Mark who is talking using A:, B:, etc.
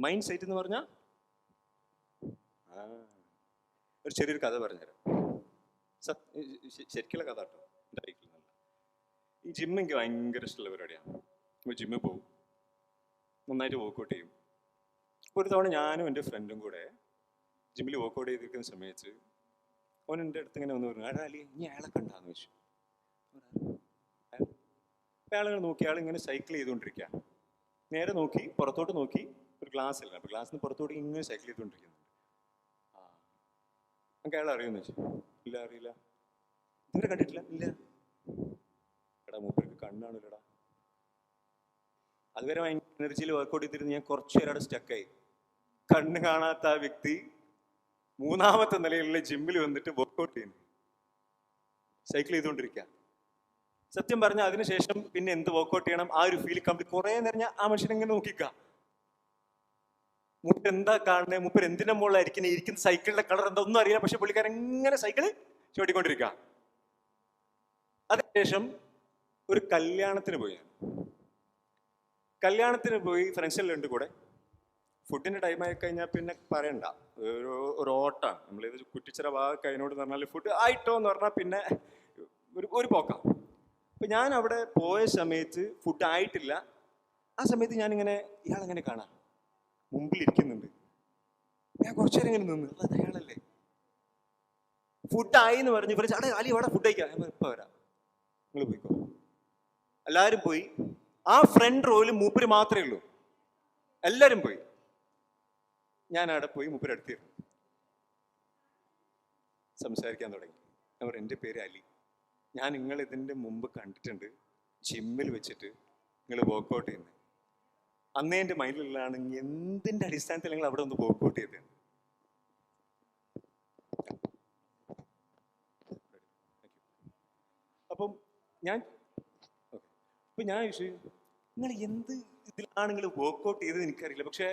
A: Mind set എന്ന് പറഞ്ഞാൽ ഒരു ചെറിയൊരു കഥ പറഞ്ഞുതരാം. ശരിക്കുള്ള കഥ കേട്ടോ, എൻ്റെ ലൈഫിൽ നല്ല. ഈ ജിമ്മ് എനിക്ക് ഭയങ്കര ഇഷ്ടമുള്ള പരിപാടിയാണ്. അപ്പോൾ ജിമ്മിൽ പോകും, നന്നായിട്ട് വർക്കൗട്ട് ചെയ്യും. അപ്പോൾ ഒരു തവണ ഞാനും എൻ്റെ ഫ്രണ്ടും കൂടെ ജിമ്മിൽ വർക്കൗട്ട് ചെയ്തിരിക്കുന്ന സമയത്ത് അവൻ എൻ്റെ അടുത്ത് ഇങ്ങനെ വന്ന് പറഞ്ഞു, അലി ഇനി അയാളെ കണ്ടാന്ന് വെച്ചു. അയാളിങ്ങനെ നോക്കി, അയാളിങ്ങനെ സൈക്കിൾ ചെയ്തുകൊണ്ടിരിക്കുക. നേരെ നോക്കി പുറത്തോട്ട് നോക്കി, ഒരു ഗ്ലാസ് ഇല്ല, അപ്പോൾ ഗ്ലാസ്സിന് പുറത്തോട്ട് ഇങ്ങനെ സൈക്കിൾ ചെയ്തുകൊണ്ടിരിക്കുന്നുണ്ട്. നമുക്ക് അയാൾ അറിയുമെന്ന് വെച്ചു. ഇല്ല, അറിയില്ല. ഇതുവരെ കണ്ടിട്ടില്ല. ഇല്ല. എടാ മൂപ്പർക്ക് കണ്ണാണില്ലടാ. അതുവരെ ഭയങ്കര എനർജിയിൽ വർക്കൗട്ട് ചെയ്തിരുന്ന് ഞാൻ കുറച്ചു നേരം അവിടെ സ്റ്റക്കായി. കണ്ണ് കാണാത്ത ആ വ്യക്തി 3ാമത്തെ നിലയിലുള്ള ജിമ്മിൽ വന്നിട്ട് വർക്കൗട്ട് ചെയ്യുന്നു, സൈക്കിൾ ചെയ്തുകൊണ്ടിരിക്കുക. സത്യം പറഞ്ഞാൽ അതിനുശേഷം പിന്നെ എന്ത് വർക്കൗട്ട് ചെയ്യണം ആ ഒരു ഫീൽ കംപ്ലീറ്റ്. കുറെ നേരം ഞാൻ ആ മനുഷ്യനെ ഇങ്ങനെ നോക്കിക്ക. മൂപ്പർ എന്താ കാണുന്നത്, മൂപ്പർ എന്തിന്റെ മുകളിലായിരിക്കുന്നത്, ഇരിക്കുന്ന സൈക്കിളിന്റെ കളർ എന്താ ഒന്നും അറിയില്ല. പക്ഷെ പുള്ളിക്കാരൻ ഇങ്ങനെ സൈക്കിള് ചവിട്ടിക്കൊണ്ടിരിക്കുക. അതിനുശേഷം ഒരു കല്യാണത്തിന് പോയി. കല്യാണത്തിന് പോയി ഫ്രണ്ട്സെല്ലാം ഉണ്ട് കൂടെ. ഫുഡിന്റെ ടൈം ആയി കഴിഞ്ഞാൽ പിന്നെ പറയണ്ട, ഒരു ഓട്ടാണ്. നമ്മളിത് കുറ്റിച്ചിറ ഭാഗമൊക്കെ അതിനോട് പറഞ്ഞാൽ ഫുഡ് ആയിട്ടോ എന്ന് പറഞ്ഞാൽ പിന്നെ ഒരു പോക്കാം. അപ്പം ഞാൻ അവിടെ പോയ സമയത്ത് ഫുഡ് ആയിട്ടില്ല. ആ സമയത്ത് ഞാനിങ്ങനെ ഇയാളെങ്ങനെ കാണാം, മുമ്പിലിരിക്കുന്നുണ്ട്. ഞാൻ കുറച്ചു നേരം ഇങ്ങനെ നിന്ന്, അത് അയാളല്ലേ. ഫുഡായി എന്ന് പറഞ്ഞു ഇവർ അടേ അലി അവിടെ ഫുഡ് കഴിക്കാം. ഞാൻ ഇപ്പം വരാം, നിങ്ങൾ പോയിക്കോ. എല്ലാവരും പോയി. ആ ഫ്രണ്ട് റോയിൽ മൂപ്പര് മാത്രമേ ഉള്ളൂ. എല്ലാവരും പോയി. ഞാൻ അവിടെ പോയി മൂപ്പര് അടുത്തിരുന്നു, സംസാരിക്കാൻ തുടങ്ങി. അവർ എൻ്റെ പേര് അലി, ഞാൻ നിങ്ങൾ ഇതിൻ്റെ മുമ്പ് കണ്ടിട്ടുണ്ട്, ജിമ്മിൽ വെച്ചിട്ട് നിങ്ങൾ വർക്കൗട്ട് ചെയ്യുന്നത്. അന്നേ എൻ്റെ മൈൻഡിലുള്ളതാണ് എന്തിൻ്റെ അടിസ്ഥാനത്തിൽ നിങ്ങൾ അവിടെ ഒന്ന് വർക്കൗട്ട് ചെയ്തത്. അപ്പം ഞാൻ ചോദിച്ചു, നിങ്ങൾ എന്ത് ഇതിലാണ് നിങ്ങൾ വർക്കൗട്ട് ചെയ്തത് എനിക്കറിയില്ല, പക്ഷേ